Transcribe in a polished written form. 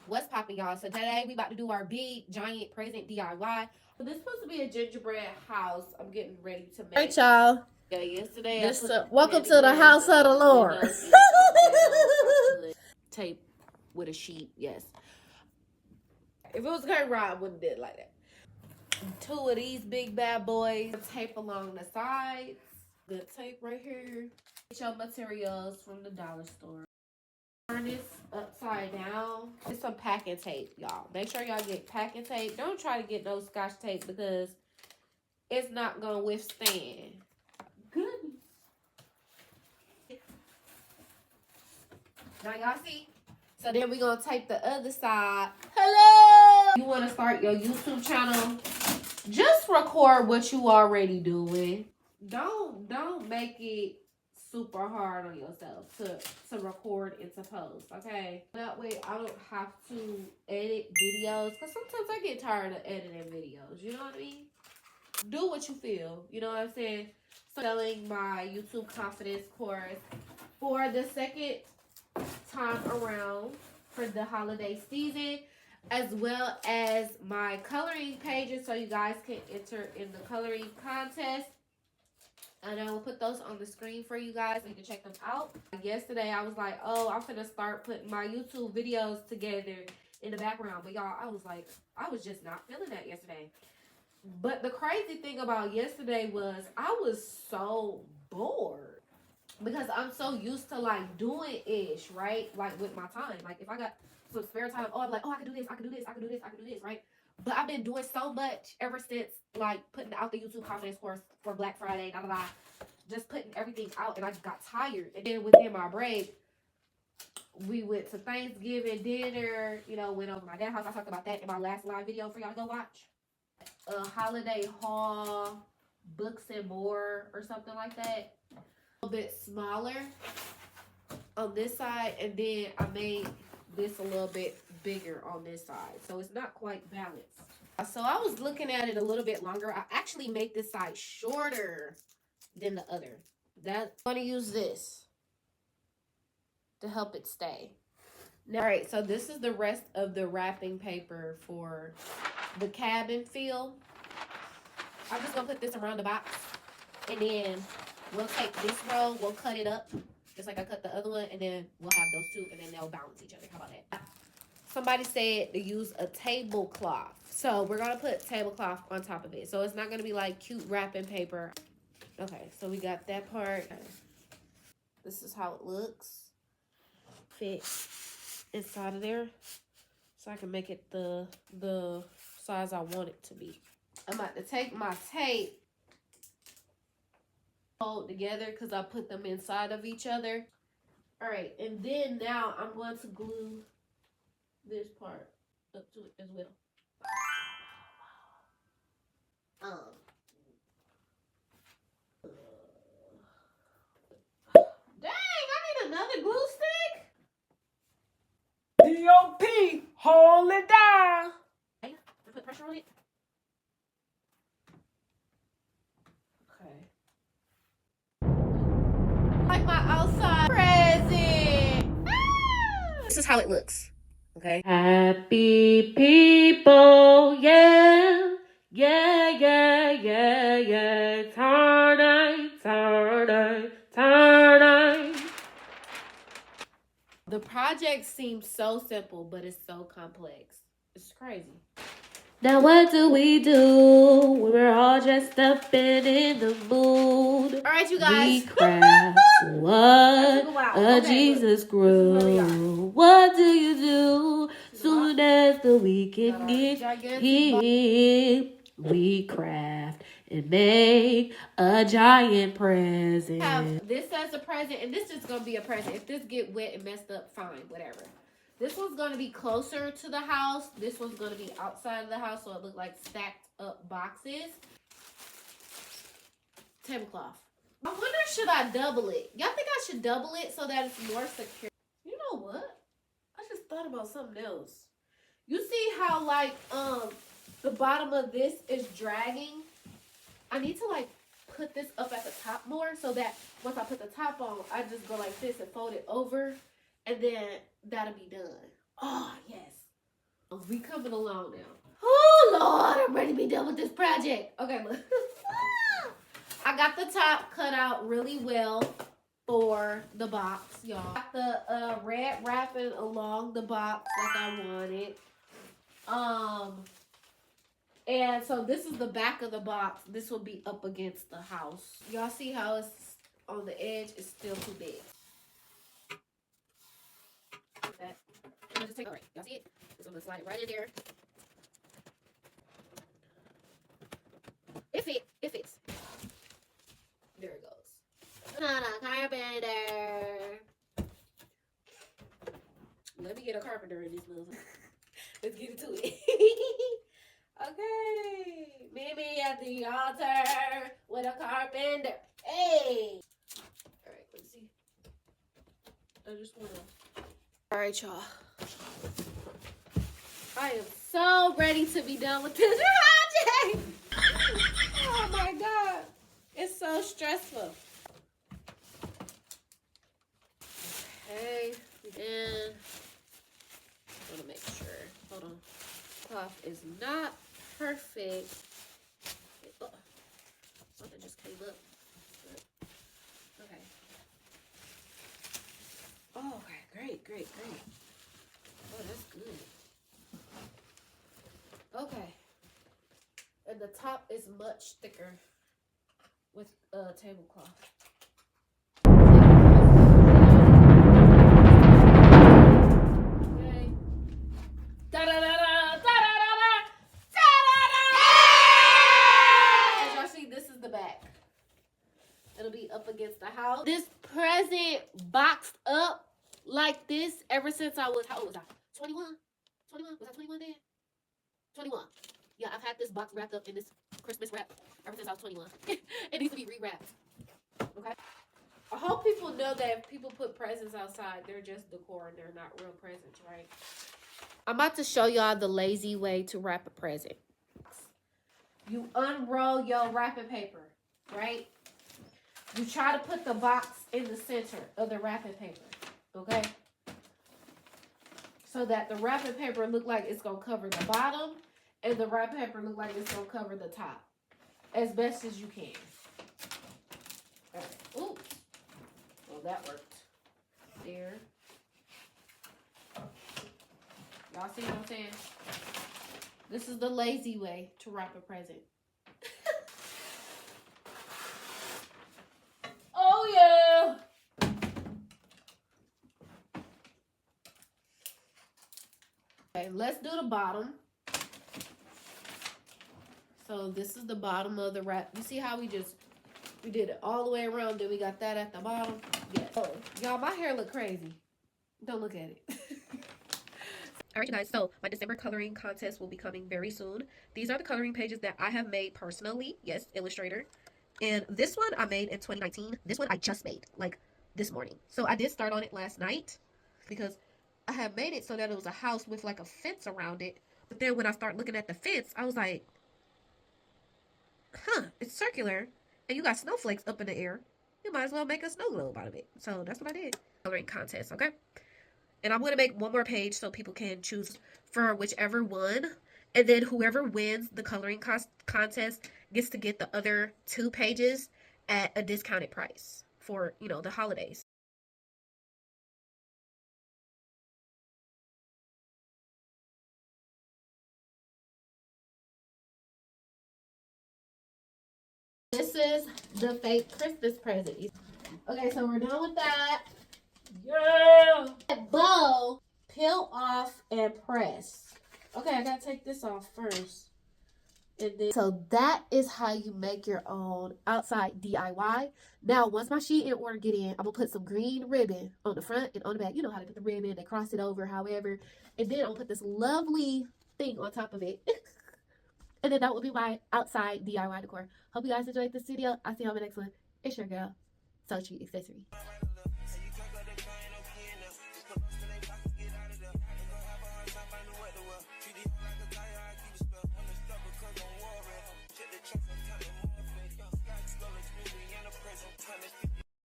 What's popping, y'all? So today we about to do our big giant present DIY. So this is supposed to be a gingerbread house. I'm getting ready to make. Alright, y'all. Yeah, yesterday This welcome to the house of the Lord. Tape with a sheet, yes. If it was curtain rod, I wouldn't do it like that. 2 of these big bad boys. Tape along the sides. Good tape right here. Get your materials from the dollar store. Turn this upside down. It's some packing tape, y'all. Make sure y'all get packing tape. Don't try to get no scotch tape because it's not gonna withstand. Goodness. Now y'all see? So then we're gonna tape the other side. Hello! You wanna start your YouTube channel? Just record what you already doing. Don't make it super hard on yourself to record and to post, okay? That way I don't have to edit videos, because sometimes I get tired of editing videos, you know what I mean? Do what you feel, you know what I'm saying? Selling my YouTube confidence course for the second time around for the holiday season, as well as my coloring pages, so you guys can enter in the coloring contest. And I will put those on the screen for you guys so you can check them out. Yesterday, I was like, oh, I'm going to start putting my YouTube videos together in the background. But y'all, I was like, I was just not feeling that yesterday. But the crazy thing about yesterday was I was so bored. Because I'm so used to, like, doing-ish, right? Like, with my time. Like, if I got some spare time, oh, I'm like, oh, I can do this, I can do this, I can do this, I can do this, right? But I've been doing so much ever since, like, putting out the YouTube confidence course for Black Friday, just putting everything out, and I got tired. And then within my break, we went to Thanksgiving dinner, you know, went over to my dad's house. I talked about that in my last live video for y'all to go watch. A holiday haul, books and more, or something like that. A little bit smaller on this side, and then I made this a little bit bigger on this side, so it's not quite balanced. So I was looking at it a little bit longer. I actually made this side shorter than the other. I'm going to use this to help it stay. Now, all right, so this is the rest of the wrapping paper for the cabin feel. I'm just going to put this around the box, and then we'll take this row, we'll cut it up just like I cut the other one, and then we'll have those two, and then they'll balance each other. How about that? Somebody said to use a tablecloth. So we're going to put tablecloth on top of it. So it's not going to be like cute wrapping paper. Okay, so we got that part. This is how it looks. Fit inside of there. So I can make it the size I want it to be. I'm about to take my tape, hold together because I put them inside of each other. All right, and then now I'm going to glue this part up to it as well. Dang, I need another glue stick. D.O.P. Hold it down. Hey, put pressure on it. Okay. Like my outside present. This is how it looks. Okay. Happy people, yeah. Yeah, yeah, yeah, yeah. Turn. The project seems so simple, but it's so complex. It's crazy. Now what do we do when we're all dressed up and in the mood? All right, you guys. We craft what a Jesus grew. What do you do soon as the weekend gets here? We craft and make a giant present. Have this as a present, and this is gonna be a present. If this get wet and messed up, fine, whatever. This one's going to be closer to the house. This one's going to be outside of the house, so it looks like stacked up boxes. Tablecloth. I wonder, should I double it? Y'all think I should double it so that it's more secure? You know what? I just thought about something else. You see how, like, the bottom of this is dragging? I need to, like, put this up at the top more so that once I put the top on, I just go like this and fold it over. And then that'll be done. Oh, yes. We coming along now. Oh, Lord, I'm ready to be done with this project. Okay, look. I got the top cut out really well for the box, y'all. Got the red wrapping along the box like I wanted. And so this is the back of the box. This will be up against the house. Y'all see how it's on the edge? It's still too big. That. Just take, all right, y'all see it? So I'm gonna slide it right in there. It fits. There it goes. Not a carpenter. Let me get a carpenter in this motherfucker. Let's get into it. Okay. Meet me at the altar with a carpenter. Hey. All right, let's see. I just want to. All right, y'all. I am so ready to be done with this project. Oh my God. It's so stressful. Okay, then I want to make sure. Hold on. Cloth is not perfect. Oh, something just came up. Okay. Oh, okay. Great. Oh, that's good. Okay. And the top is much thicker with tablecloth. Okay. As y'all see, this is the back. It'll be up against the house. This present boxed up like this ever since I was, how old was I? 21? 21? Was I 21 then? 21. Yeah, I've had this box wrapped up in this Christmas wrap ever since I was 21. It needs to be rewrapped. Okay? I hope people know that if people put presents outside, they're just decor and they're not real presents, right? I'm about to show y'all the lazy way to wrap a present. You unroll your wrapping paper, right? You try to put the box in the center of the wrapping paper, okay? So that the wrapping paper look like it's going to cover the bottom and the wrapping paper look like it's going to cover the top as best as you can. All right. Ooh. Well, that worked. There. Y'all see what I'm saying? This is the lazy way to wrap a present. Oh, yeah. Okay, let's do the bottom. So this is the bottom of the wrap. You see how we did it all the way around, then we got that at the bottom? Yes. Oh, y'all, my hair look crazy. Don't look at it. All right, you guys, so my December coloring contest will be coming very soon. These are the coloring pages that I have made personally. Yes, Illustrator. And this one I made in 2019. This one I just made, like, this morning. So I did start on it last night because I had made it so that it was a house with, like, a fence around it. But then when I started looking at the fence, I was like, huh, it's circular. And you got snowflakes up in the air. You might as well make a snow globe out of it. So that's what I did. Coloring contest, okay? And I'm going to make one more page so people can choose for whichever one. And then whoever wins the coloring contest gets to get the other 2 pages at a discounted price for, you know, the holidays. This is the fake Christmas present. Okay, so we're done with that. Yeah! Bow, peel off, and press. Okay, I gotta take this off first. And then, so that is how you make your own outside DIY. Now, once my sheet and order get in, I'm gonna put some green ribbon on the front and on the back. You know how to put the ribbon, they cross it over, however. And then I'm gonna put this lovely thing on top of it. And then that will be my outside DIY decor. Hope you guys enjoyed this video. I'll see you on the next one. It's your girl, Sochi Accessory.